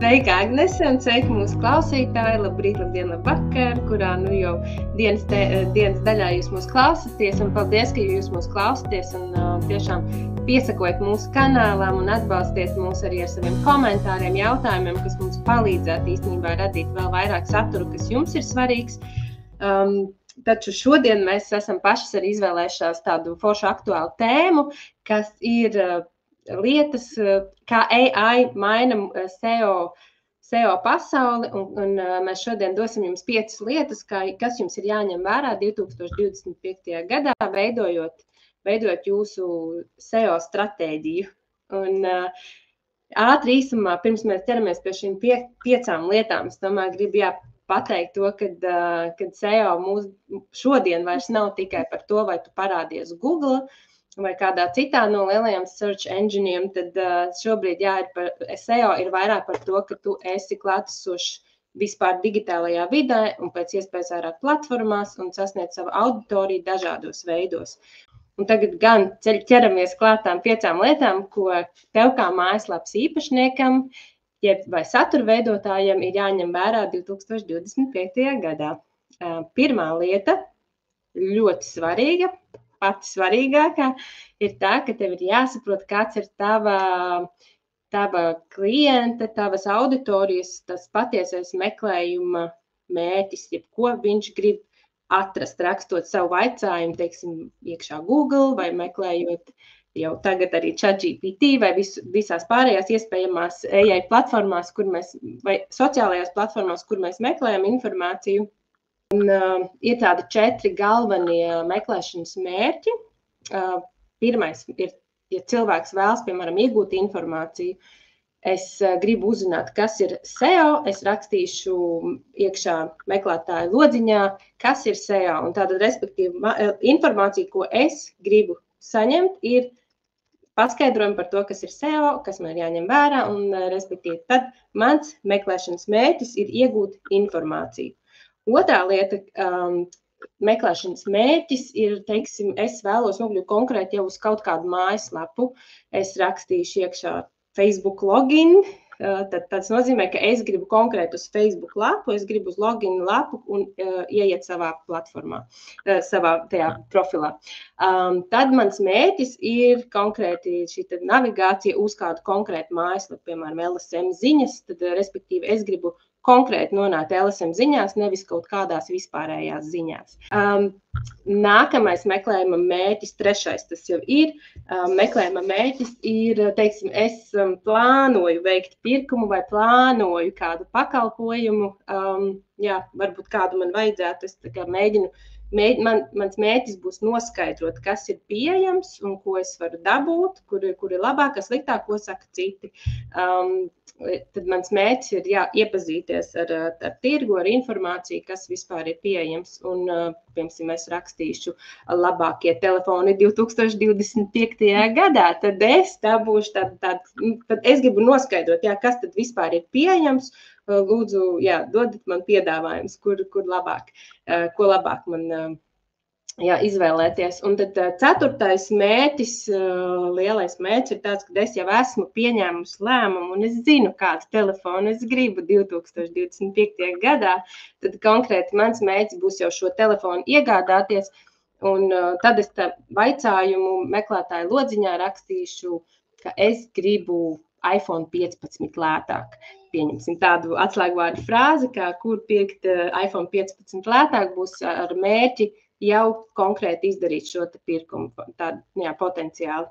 Sveika, Agnese, un sveiki mūsu klausītāji. Labrīt, labdien, labvakar, kurā jau dienas daļā jūs mūs klausāties. Un paldies, ka jūs mūs klausāties un tiešām piesakojat mūsu kanālām un atbalstiet mūs arī ar saviem komentāriem, jautājumiem, kas mums palīdzētu īstenībā radīt vēl vairāk saturu, kas jums ir svarīgs. Taču šodien mēs esam pašas arī izvēlējušās tādu foršu aktuālu tēmu, kas ir lietas, kā AI maina SEO pasauli, un mēs šodien dosim jums 5 lietas, kas jums ir jāņem vērā 2025. gadā, veidojot jūsu SEO stratēģiju. Un ātri īsumā, pirms mēs ķeramies pie šīm 5 lietām, es domāju, gribu pateikt to, kad SEO šodien vairs nav tikai par to, vai tu parādies Google, vai kādā citā no lielajiem search engineiem, tad šobrīd SEO ir vairāk par to, ka tu esi klātesošs vispār digitālajā vidē un pēc iespējas vairāk platformās un sasniedz savu auditoriju dažādos veidos. Un tagad gan ķeramies klātām 5 lietām, ko tev kā mājaslapas īpašniekam vai satura veidotājiem ir jāņem vērā 2025. gadā. Pirmā lieta, ļoti svarīga, pati svarīgākā, ir tā, ka tev ir jāsaprot, kāds ir tava klienta, tavas auditorijas, tas patiesais meklējuma mērķis, ko viņš grib atrast, rakstot savu vaicājumu, teiksim, iekšā Google vai meklējot jau tagad arī ChatGPT vai visās pārējās iespējamās AI platformās, vai sociālajās platformās, kur mēs meklējam informāciju. Un, ir tādi 4 galvenie meklēšanas mērķi. Pirmais ir, ja cilvēks vēlas, piemēram, iegūt informāciju, es gribu uzzināt, kas ir SEO, es rakstīšu iekšā meklētāju lodziņā, kas ir SEO. Un tātad, respektīvi, informācija, ko es gribu saņemt, ir paskaidrojumi par to, kas ir SEO, kas man ir jāņem vērā, un, respektīvi, tad mans meklēšanas mērķis ir iegūt informāciju. Otrā lieta, meklēšanas mērķis ir, teiksim, es vēlos nokļūt konkrēti jau uz kaut kādu mājaslapu. Es rakstīšu iekšā Facebook login, tad tas nozīmē, ka es gribu konkrēti uz Facebook lapu, es gribu uz login lapu un ieiet savā platformā, savā tajā profilā. Tad mans mērķis ir konkrēti šī navigācija uz kādu konkrētu mājaslapu, piemēram, LSM ziņas, tad, respektīvi, es gribu konkrēti nonākt LSM ziņās, nevis kaut kādās vispārējās ziņās. Nākamais meklējuma mērķis, trešais tas jau ir. Meklējuma mērķis ir, teiksim, es plānoju veikt pirkumu vai plānoju kādu pakalpojumu. Varbūt kādu man vajadzētu, es tā kā mēģinu. Mans mērķis būs noskaidrot, kas ir pieejams un ko es varu dabūt, kur ir labāk, kas sliktāk, ko saka citi. Tad mans mērķis ir iepazīties ar tirgu, ar informāciju, kas vispār ir pieejams. Un, piemēram, es rakstīšu labākie telefoni 2025. gadā, tad es dabūšu tad es gribu noskaidrot, kas tad vispār ir pieejams. Lūdzu, dodat man piedāvājums, ko labāk man izvēlēties. Un tad 4. mērķis, lielais mērķis ir tāds, ka es jau esmu pieņēmusi lēmumu un es zinu, kādu telefonu es gribu 2025. gadā. Tad konkrēti mans mērķis būs jau šo telefonu iegādāties. Un tad es vaicājumu meklētāju lodziņā rakstīšu, ka es gribu iPhone 15 lētāk. Pieņemsim tādu atslēgvārdu frāzi, kā kur pirkt iPhone 15 lētāk, būs ar mērķi jau konkrēti izdarīt šo pirkumu, tādu potenciāli.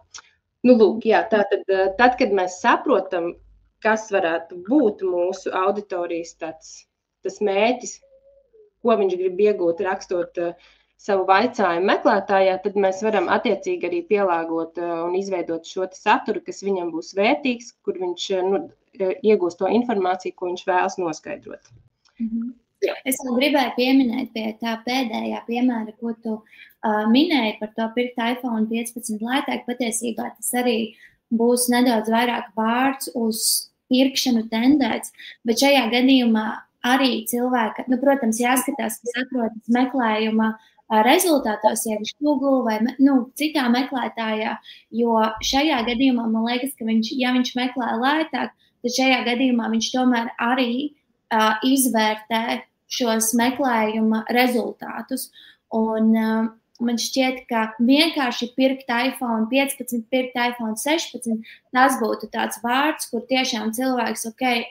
Lūk, tad, kad mēs saprotam, kas varētu būt mūsu auditorijas tas mērķis, ko viņš grib iegūt, rakstot savu vaicājumu meklētājā, tad mēs varam attiecīgi arī pielāgot un izveidot šo saturu, kas viņam būs vērtīgs, kur viņš iegūst to informāciju, ko viņš vēlas noskaidrot. Es vēl gribēju pieminēt pie tā pēdējā piemēra, ko tu minēji par to pirkt iPhone 15 lētāk. Patiesībā tas arī būs nedaudz vairāk vārds uz pirkšanu tendēts, bet šajā gadījumā arī cilvēka, protams, jāskatās, kas atrodas meklējuma rezultātos, ja viņš Google vai citā meklētājā, jo šajā gadījumā man liekas, ka ja viņš meklē lētāk, tad šajā gadījumā viņš tomēr arī izvērtē šos meklējuma rezultātus. Un man šķiet, ka vienkārši pirkt iPhone 15, pirkt iPhone 16, tas būtu tāds vārds, kur tiešām cilvēks,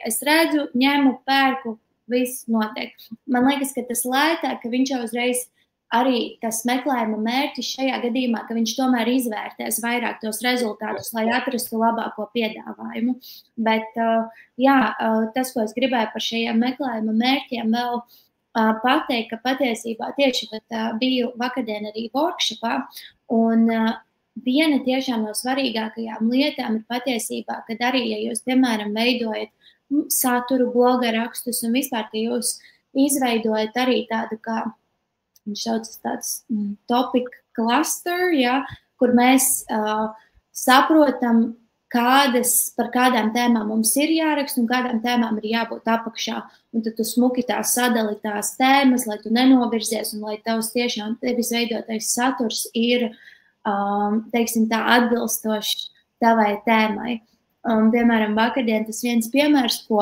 es redzu, ņemu, pērku, viss notiek. Man liekas, ka tas lētāk, ka viņš jau uzreiz arī tas meklējuma mērķis šajā gadījumā, ka viņš tomēr izvērtēs vairāk tos rezultātus, lai atrastu labāko piedāvājumu. Bet, tas, ko es gribēju par šajiem meklējuma mērķiem vēl pateikt, ka patiesībā tieši biju vakardien arī workshopā, un viena tiešām no svarīgākajām lietām ir patiesībā, kad arī, ja jūs, piemēram, veidojat saturu, bloga rakstus, un vispār, ka jūs izveidojat arī tādu, kā viņš saucas tāds topic cluster, kur mēs saprotam, par kādām tēmām mums ir jāraksta un kādām tēmām ir jābūt apakšā. Un tad tu smuki tās sadali tās tēmas, lai tu nenovirzies un lai tiešām tevis veidotais saturs ir, teiksim tā, atbilstošs tavai tēmai. Piemēram, vakardien tas viens piemērs, ko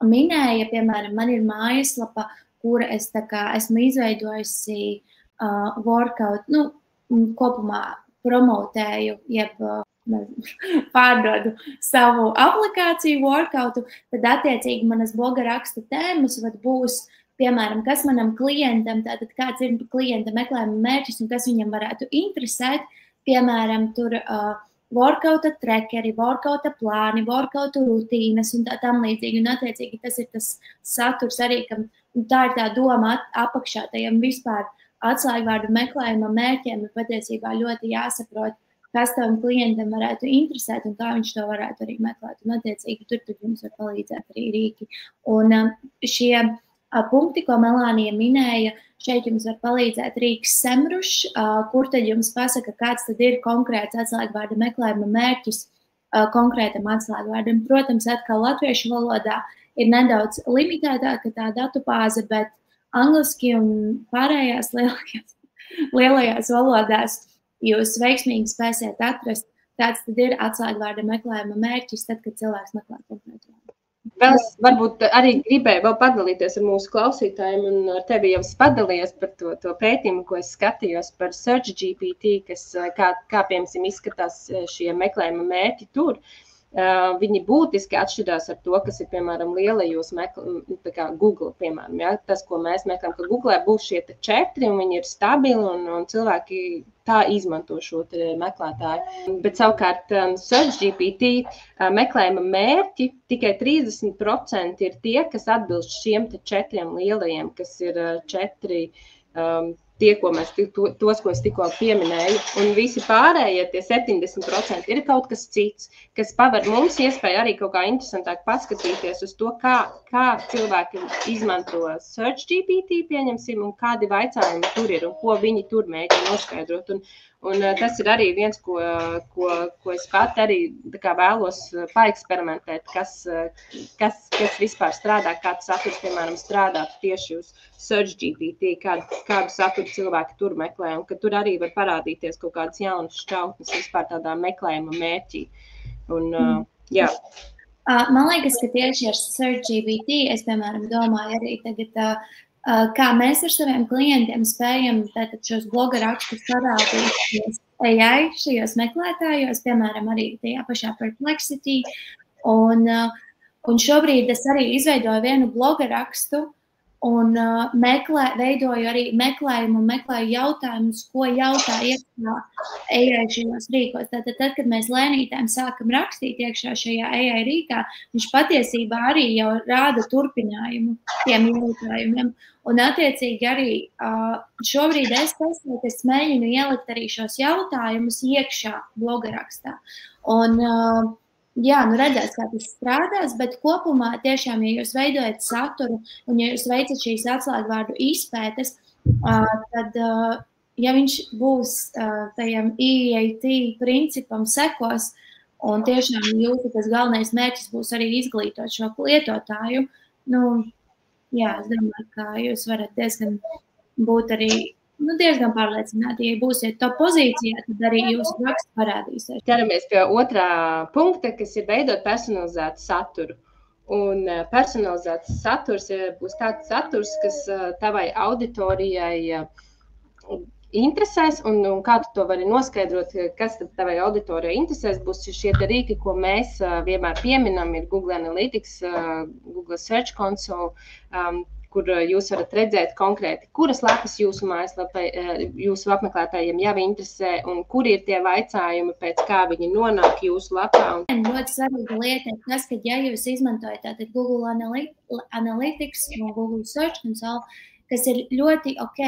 minēja, piemēram, man ir mājaslapa, kura es esmu izveidojusi workout, kopumā promotēju, jeb pārdodu savu aplikāciju workoutu, tad attiecīgi manas bloga raksta tēmas būs, piemēram, kas manam klientam, tātad kāds ir klienta meklējuma mērķis un kas viņam varētu interesēt, piemēram, tur workouta trackeri, workouta plāni, workouta rutīnas un tam līdzīgi, un attiecīgi tas ir tas saturs arī, ka tā ir tā doma apakšā tajam vispār atslēgvārdu meklējuma mērķiem, ir patiesībā ļoti jāsaprot, kas tavam klientam varētu interesēt un kā viņš to varētu arī meklēt. Un attiecīgi tur jums var palīdzēt arī rīki. Un šie punkti, ko Melānija minēja, šeit jums var palīdzēt rīks Semrush, kur tad jums pasaka, kāds tad ir konkrēts atslēgvārda meklējuma mērķis konkrētam atslēgvārdam. Protams, atkal latviešu valodā ir nedaudz limitētāka tā datubāze, bet angliski un pārējās lielajās valodās jūs veiksmīgi spēsiet atrast, kāds tad ir atslēgvārda meklējuma mērķis, tad, kad cilvēks meklē konkrētu vārdu. Vēl es varbūt arī gribēju vēl padalīties ar mūsu klausītājiem, un ar tevi jau padalījies par to pētījumu, ko es skatījos par SearchGPT, kas kā piemēram izskatās šie meklējuma mērķi tur. Viņi būtiski atšķirās ar to, kas ir, piemēram, lielajos Google, piemēram. Ja? Tas, ko mēs meklējam, ka Google būs šie 4, un viņi ir stabili, un cilvēki tā izmanto šo meklētāju. Bet savukārt SearchGPT meklējuma mērķi tikai 30% ir tie, kas atbilst šiem 4 lielajiem, kas ir 4 tos, ko es tikko pieminēju, un visi pārējie, tie 70% ir kaut kas cits, kas paver mums iespēju arī kaut kā interesantāk paskatīties uz to, kā cilvēki izmanto SearchGPT, pieņemsim, un kādi vaicājumi tur ir, un ko viņi tur mēģina noskaidrot. Un tas ir arī viens, ko es pat arī vēlos paeksperimentēt, kas vispār strādā, kāds saturs, piemēram, strādā tieši uz SearchGPT, kādu saturu cilvēki tur meklē, un ka tur arī var parādīties kaut kādas jaunas šķautnes vispār tādā meklējuma mērķī. Un, jā. Man liekas, ka tieši ar SearchGPT es, piemēram, domāju arī tagad, kā mēs ar saviem klientiem spējam šos bloga rakstus parādīt AI šajos meklētājos, piemēram, arī tajā pašā Perplexity. Un šobrīd es arī izveidoju vienu bloga rakstu un veidoju arī meklējumu jautājumus, ko jautā iekšā AI šajos rīkos. Tātad, kad mēs lēnītēm sākam rakstīt iekšā šajā AI rīkā, viņš patiesībā arī jau rāda turpinājumu tiem jautājumiem. Un attiecīgi arī šobrīd es mēģinu ielikt arī šos jautājumus iekšā bloga rakstā. Un redzēs, kā tas strādās, bet kopumā tiešām, ja jūs veidojat saturu un ja jūs veicat šīs atslēgvārdu izpētes, tad, ja viņš būs tajam EAT principam sekos, un tiešām jūsu tas galvenais mērķis būs arī izglītot šo lietotāju, es domāju, ka jūs varat diezgan būt arī diezgan pārliecināti, ja būsiet top pozīcijā, tad arī jūsu raksts parādīsies. Ķeramies pie otrā punkta, kas ir veidot personalizētu saturu. Un personalizēts saturs būs tāds saturs, kas tavai auditorijai interesēs, un kā tu to vari noskaidrot, kas tad tavai auditorijai interesēs, būs šie rīki, ko mēs vienmēr pieminam, ir Google Analytics, Google Search Console, kur jūs varat redzēt konkrēti, kuras lapas jūsu mājaslapai, jūsu apmeklētājiem jau interesē, un kuri ir tie vaicājumi, pēc kā viņi nonāk jūsu lapā. Ļoti svarīga lieta ir tas, ka ja jūs izmantojat tātad Google Analytics un Google Search Console, kas ir ļoti ok,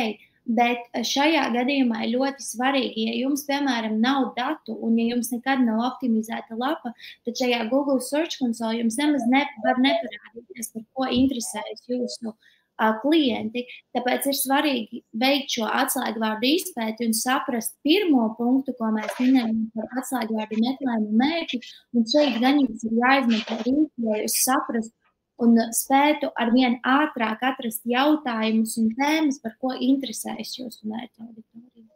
bet šajā gadījumā ir ļoti svarīgi, ja jums, piemēram, nav datu un ja jums nekad nav optimizēta lapa, tad šajā Google Search Console jums nemaz var neparādīties, par ko interesējas jūsu klienti. Tāpēc ir svarīgi veikt šo atslēgvārdu izpēti un saprast pirmo punktu, ko mēs minējam par atslēgvārdu meklējumu mērķi. Un šeit gan jums ir jāizmanto rīki, lai jūs saprastu un spētu arvien ātrāk atrast jautājumus un tēmas, par ko interesējas jūsu mērķa auditorija.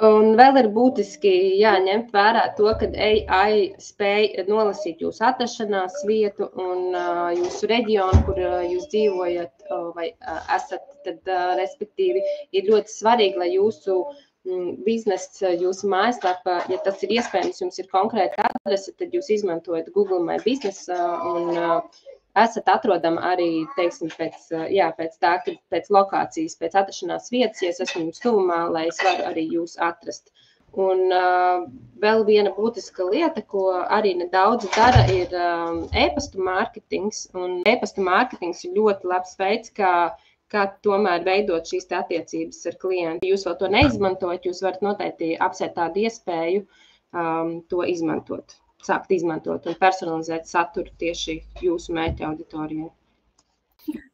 Un vēl ir būtiski jāņemt vērā to, ka AI spēj nolasīt jūsu atrašanās vietu un jūsu reģionu, kur jūs dzīvojat vai esat, tad respektīvi ir ļoti svarīgi, lai jūsu biznesa, jūsu mājaslapa, ja tas ir iespējams, jums ir konkrēta adrese, tad jūs izmantojat Google My Business un esat atrodami arī, teiksim, pēc tā, kad pēc lokācijas, pēc atrašanās vietas, ja es esmu jums tuvumā, lai es varu arī jūs atrast. Un vēl viena būtiska lieta, ko arī nedaudz dara, ir e-pastu mārketings. Un e-pastu mārketings ir ļoti labs veids, kā tomēr veidot šīs attiecības ar klientu. Ja jūs vēl to neizmantojat, jūs varat noteikti apsvērt tādu iespēju to izmantot. Sākt izmantot un personalizēt saturu tieši jūsu mērķa auditorijai.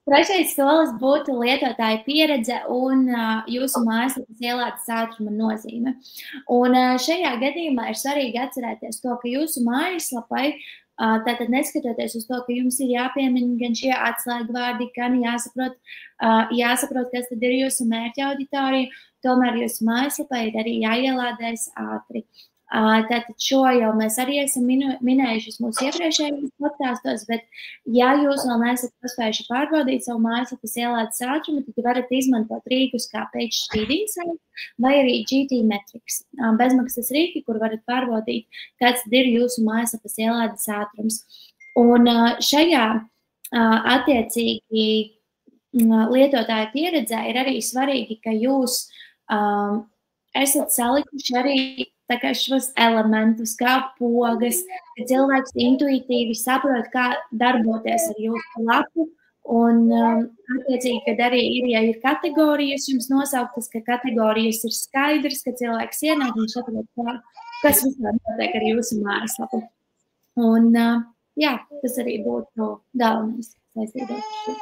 Trešais solis būtu lietotāja pieredze un jūsu mājaslapas ielādes ātruma nozīme. Un šajā gadījumā ir svarīgi atcerēties to, ka jūsu mājaslapai, tātad neskatoties uz to, ka jums ir jāpiemina gan šie atslēgvārdi, gan jāsaprot, kas tad ir jūsu mērķa auditorija, tomēr jūsu mājaslapai ir arī jāielādēs ātri. Tātad šo jau mēs arī esam minējuši mūsu iepriekšējos podkastos, bet ja jūs vēl neesat paspējuši pārbaudīt savu mājaslapas ielādes ātrumu, tad varat izmantot rīkus kā PageSpeed Insights vai arī GTmetrix. Bezmaksas rīki, kur varat pārbaudīt, kāds ir jūsu mājaslapas ielādes ātrums. Un šajā attiecīgi lietotāja pieredzē ir arī svarīgi, ka jūs esat salikuši arī tā kā šos elementus, kā pogas, ka cilvēks intuitīvi saprot, kā darboties ar jūsu lapu. Un attiecīgi, kad arī ir, ja ir kategorijas jums nosauktas, ka kategorijas ir skaidrs, ka cilvēks ienāk un saprot, kas vispār notiek ar jūsu mājaslapu. Un jā, tas arī būtu galvenais saistībā ar šo.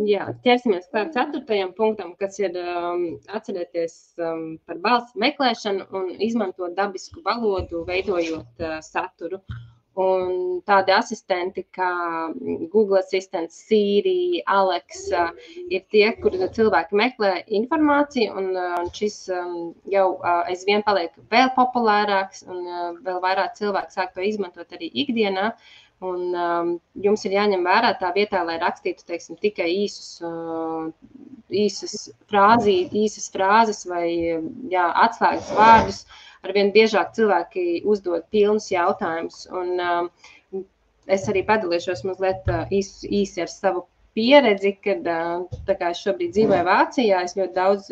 Jā, ķersimies klāt 4. punktam, kas ir atcerēties par balss meklēšanu un izmantot dabisku valodu, veidojot saturu. Un tādi asistenti kā Google Assistant, Siri, Alexa ir tie, kur cilvēki meklē informāciju, un šis jau aizvien paliek vēl populārāks, un vēl vairāk cilvēku sāk to izmantot arī ikdienā. Un jums ir jāņem vērā tā vietā, lai rakstītu, teiksim, tikai īsas frāzes vai atslēgas vārdus. Arvien biežāk cilvēki uzdod pilnus jautājumus. Un es arī padalīšos mazliet īsi ar savu pieredzi, kad tā kā es šobrīd dzīvoju Vācijā, es ļoti daudz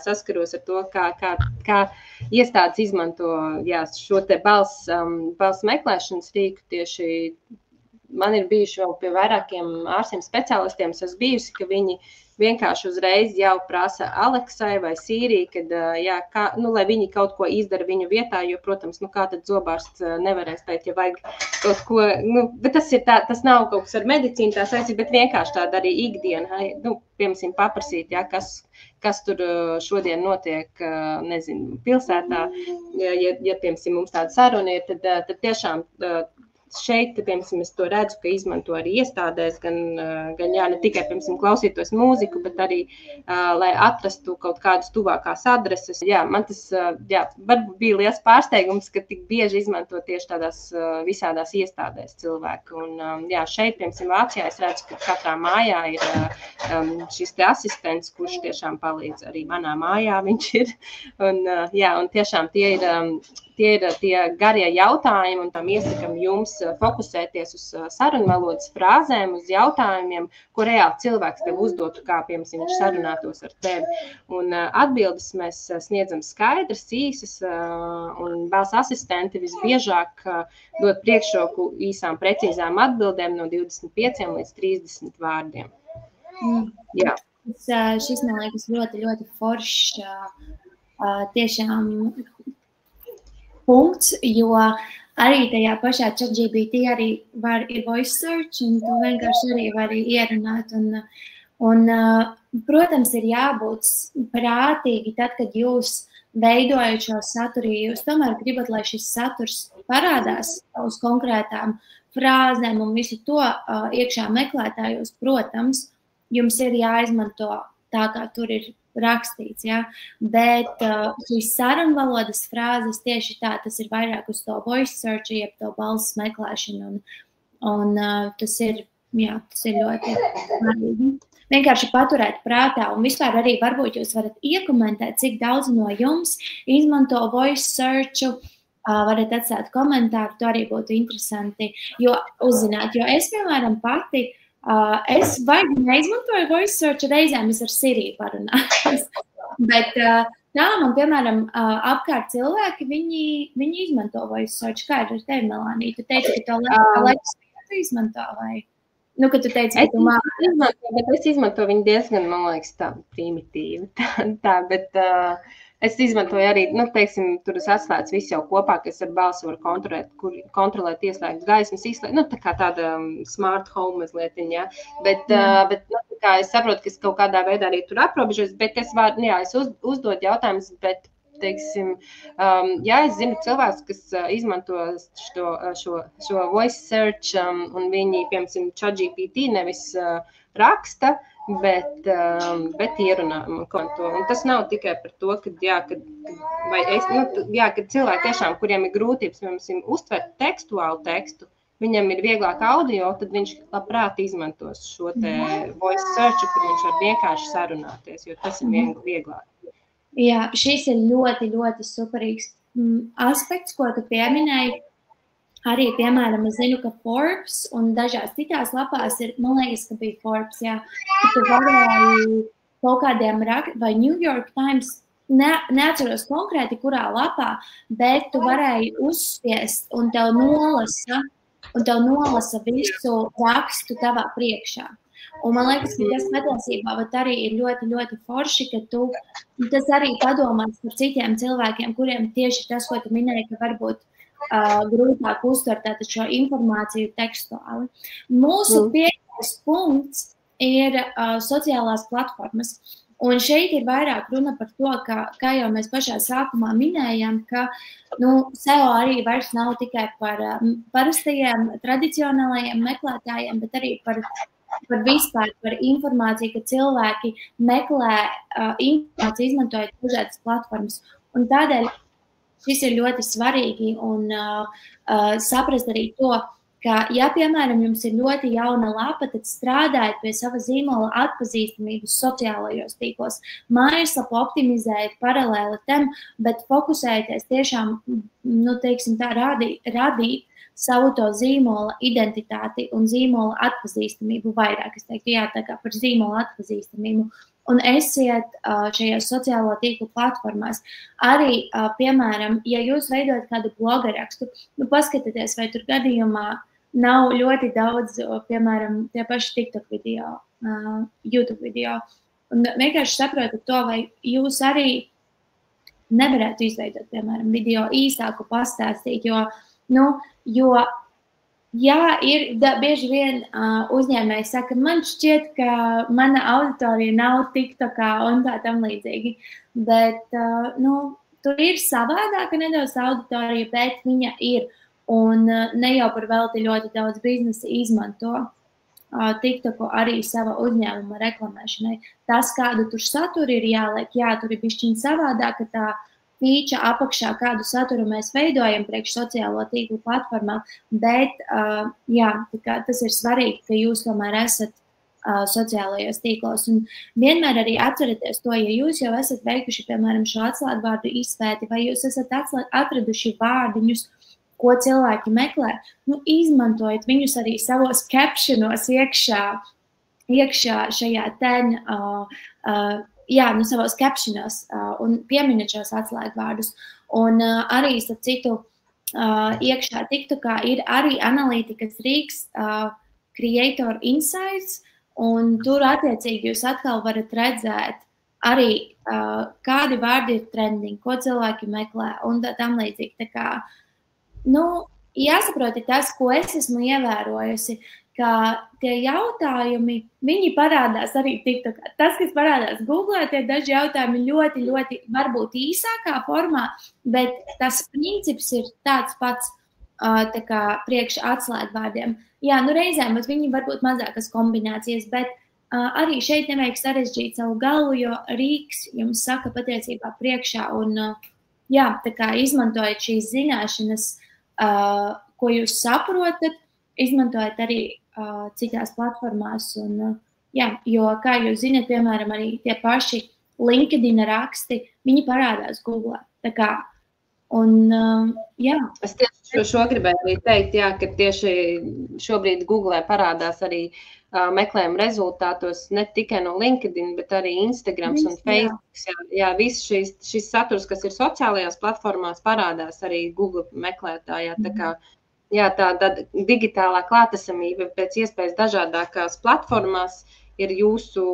saskaros ar to, kā iestādes izmanto šo te balss meklēšanas rīku. Tieši man ir bijuši vēl pie vairākiem ārstiem speciālistiem, es esmu bijusi, ka viņi vienkārši uzreiz jau prasa Alexai vai Siri, kad, lai viņi kaut ko izdara viņu vietā, jo, protams, kā tad zobārsts nevarēs teikt, ja vajag kaut ko, bet tas nav kaut kas ar medicīnu tā saistīt, bet vienkārši tāda arī ikdiena, piemēram, paprasīt, kas tur šodien notiek, nezinu, pilsētā, ja piemēram, mums tāda saruna ir, tad tiešām šeit, piemēram, es to redzu, ka izmanto arī iestādēs, gan jā, ne tikai, piemēram, klausītos mūziku, bet arī, lai atrastu kaut kādas tuvākās adreses. Jā, man tas, varbūt bija liels pārsteigums, ka tik bieži izmanto tieši tādās visādās iestādēs cilvēki. Un, jā, šeit, piemēram, Vācijā es redzu, ka katrā mājā ir šis te asistents, kurš tiešām palīdz arī manā mājā viņš ir. Un, jā, un tiešām tie ir tie garie jautājumi, un tam iesakam jums fokusēties uz sarunvalodas frāzēm, uz jautājumiem, ko reāli cilvēks tev uzdotu, kā, piemēram, viņš sarunātos ar tevi. Un atbildes mēs sniedzam skaidras, īsas, un balss asistenti visbiežāk dod priekšroku īsām, precīzām atbildēm no 25 līdz 30 vārdiem. Jā. Šis, man liekas, ļoti, ļoti foršs tiešām punkts, jo arī tajā pašā ChatGPT arī ir voice search, un tu vienkārši arī vari ierunāt. Un, protams, ir jābūt prātīgi tad, kad jūs veidojat šo saturu, ja jūs tomēr gribat, lai šis saturs parādās uz konkrētām frāzēm un visu to iekšā meklētājos, protams, jums ir jāizmanto tā, kā tur ir rakstīts, ja? Bet šīs sarunvalodas frāzes tieši tā, tas ir vairāk uz to voice search, jeb to balss meklēšanu, un tas ir ļoti svarīgi. Vienkārši paturēt prātā, un vispār arī varbūt jūs varat iekomentēt, cik daudz no jums izmanto voice searchu, varat atstāt komentāru, to arī būtu interesanti, jo uzzināt, jo es, piemēram, pati es vairs neizmantoju voice search, reizēm es ar Siri parunājos, bet tā man, piemēram, apkārt cilvēki, viņi izmanto voice search. Kā ir ar tevi, Melānija? Tu teici, ka to laiku izmanto, vai? Nu, ka tu teici, ka tu māki. Bet es izmantoju viņu diezgan, man liekas, tā primitīvi, bet es izmantoju arī, teiksim, tur es atslēdzu visu jau kopā, ka es ar balsi varu kontrolēt, ieslēgt gaismas, izslēgt, tā kā tāda smart home mazlietiņa, ja? Bet kā es saprotu, ka es kaut kādā veidā arī tur aprobežos, bet es uzdod jautājumus, bet, teiksim, ja es zinu cilvēks, kas izmanto šo voice search, un viņi, piemēram, ChatGPT nevis raksta, bet ierunā konto. Un tas nav tikai par to, kad cilvēki tiešām, kuriem ir grūtības, piemēram, uztvert tekstuālu tekstu, viņam ir vieglāk audio, tad viņš labprāt izmantos šo te voice search, kur viņš var vienkārši sarunāties, jo tas ir vieglāk. Jā, šis ir ļoti, ļoti superīgs aspekts, ko tu pieminēji. Arī, piemēram, es zinu, ka Forbes un dažās citās lapās ir, man liekas, ka bija Forbes, jā, ka tu varēji kaut kādiem vai New York Times, neatceros konkrēti, kurā lapā, bet tu varēji uzspiest un tev nolasa visu rakstu tavā priekšā. Un man liekas, ka tas patiesībā arī ir ļoti, ļoti forši, ka tu tas arī padomās par citiem cilvēkiem, kuriem tieši tas, ko tu minēji, ka varbūt grūtāk uztvert šo informāciju tekstuāli. Mūsu pieejamais punkts ir sociālās platformas. Un šeit ir vairāk runa par to, kā jau mēs pašā sākumā minējām, ka SEO arī vairs nav tikai par parastajiem, tradicionālajiem meklētājiem, bet arī par vispār par informāciju, ka cilvēki meklē informāciju, izmantojot dažādas platformas. Un tādēļ šis ir ļoti svarīgi un saprast arī to, ka, ja, piemēram, jums ir ļoti jauna lapa, tad strādājiet pie sava zīmola atpazīstamības sociālajos tīklos. Mājaslapu optimizējiet paralēli tam, bet fokusējieties tiešām, teiksim tā, radīt savu to zīmola identitāti un zīmola atpazīstamību vairāk. Es teiktu, jā, tā kā par zīmola atpazīstamību. Un esiet šajās sociālo tīklu platformās. Arī, piemēram, ja jūs veidojat kādu bloga rakstu, paskatieties, vai tur gadījumā nav ļoti daudz, piemēram, tie paši TikTok video, YouTube video. Un vienkārši saprotat to, vai jūs arī nevarētu izveidot, piemēram, video īsāku pastāstīt, jo jā, bieži vien uzņēmēji saka, man šķiet, ka mana auditorija nav TikTokā un tā tam līdzīgi. Bet, tur ir savādāka nedaudz auditorija, bet viņa ir. Un ne jau par velti ļoti daudz biznesa izmanto TikToku arī sava uzņēmuma reklamēšanai. Tas, kādu tur saturu ir jāliek, tur ir bišķiņ savādāk, ka tā feature apakšā, kādu saturu mēs veidojam priekš sociālo tīklu platformā, bet tas ir svarīgi, ka jūs tomēr esat sociālajos tīklos. Un vienmēr arī atcerieties to, ja jūs jau esat veikuši, piemēram, šo atslēgvārdu izpēti, vai jūs esat atraduši vārdiņus, ko cilvēki meklē, izmantojiet viņus arī savos captionos iekšā šajā savos captionos un pieminiet šos atslēgvārdus. Un arī, starp citu, iekšā TikTokā ir arī analītikas rīks Creator Insights, un tur attiecīgi jūs atkal varat redzēt arī, kādi vārdi ir trending, ko cilvēki meklē un tam līdzīgi. Tā kā, jāsaprot tas, ko es esmu ievērojusi, ka tie jautājumi, viņi parādās arī TikTokā. Tas, kas parādās Google, tie daži jautājumi ļoti, ļoti varbūt īsākā formā, bet tas princips ir tāds pats tā kā priekš atslēgvārdiem. Jā, reizēm viņi varbūt mazākas kombinācijas, bet arī šeit nevajag sarežģīt savu galvu, jo rīks jums saka patiesībā priekšā un tā kā izmantojot šīs zināšanas, ko jūs saprotat, izmantojat arī citās platformās. Un, jo, kā jūs zināt, piemēram, arī tie paši LinkedIn raksti, viņi parādās Google. Tā kā, Es tieši šo gribēju arī teikt, ka tieši šobrīd Google parādās arī meklējuma rezultātos ne tikai no LinkedIn, bet arī Instagrams un Facebook. Jā, viss šis saturs, kas ir sociālajās platformās, parādās arī Google meklētājā. Tā kā, tā digitālā klātesamība pēc iespējas dažādākās platformās ir jūsu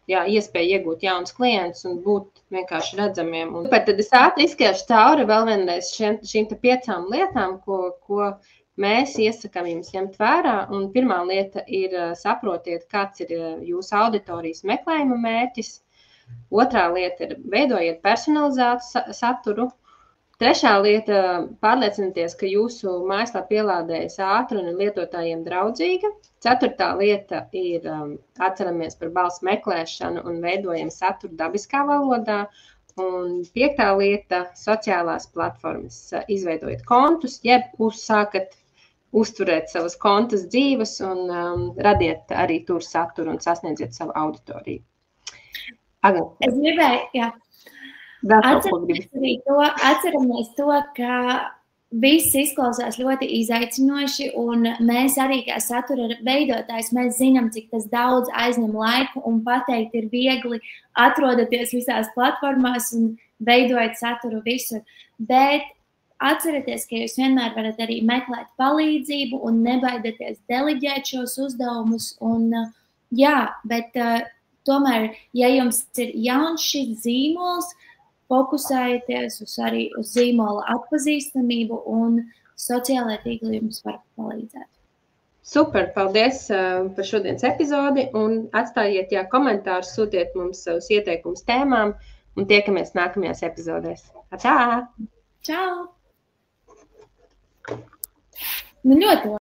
iespēja iegūt jaunus klientus un būt vienkārši redzamiem. Tad es ātri izskriešu cauri vēl vienreiz šīm 5 lietām, ko mēs iesakām jums ņemt vērā. Un pirmā lieta ir saprotiet, kāds ir jūsu auditorijas meklējuma mērķis. Otrā lieta ir veidojiet personalizētu saturu. Trešā lieta – pārliecinieties, ka jūsu mājaslapa pielādējas ātri un ir lietotājiem draudzīga. Ceturtā lieta ir atceramies par balss meklēšanu un veidojam saturu dabiskā valodā. Un 5. lieta – sociālās platformas. Izveidojiet kontus, jeb uzsākat uzturēt savas kontas dzīves un radiet arī tur saturu un sasniedziet savu auditoriju. Es gribēju, Atceramies to, ka viss izklausās ļoti izaicinoši, un mēs arī kā satura veidotājs, mēs zinām, cik tas daudz aizņem laiku, un pateikt ir viegli atrodaties visās platformās un veidojat saturu visur. Bet atcerieties, ka jūs vienmēr varat arī meklēt palīdzību un nebaidieties deleģēt šos uzdevumus. Un, bet tomēr, ja jums ir jauns šis zīmols, fokusējieties arī uz zīmola atpazīstamību un sociālajā tīklā jums var palīdzēt. Super, paldies par šodienas epizodi un atstājiet komentārus, sūtiet mums savus ieteikumus tēmām un tiekamies nākamajās epizodēs. Atā! Čau! Ļoti labi.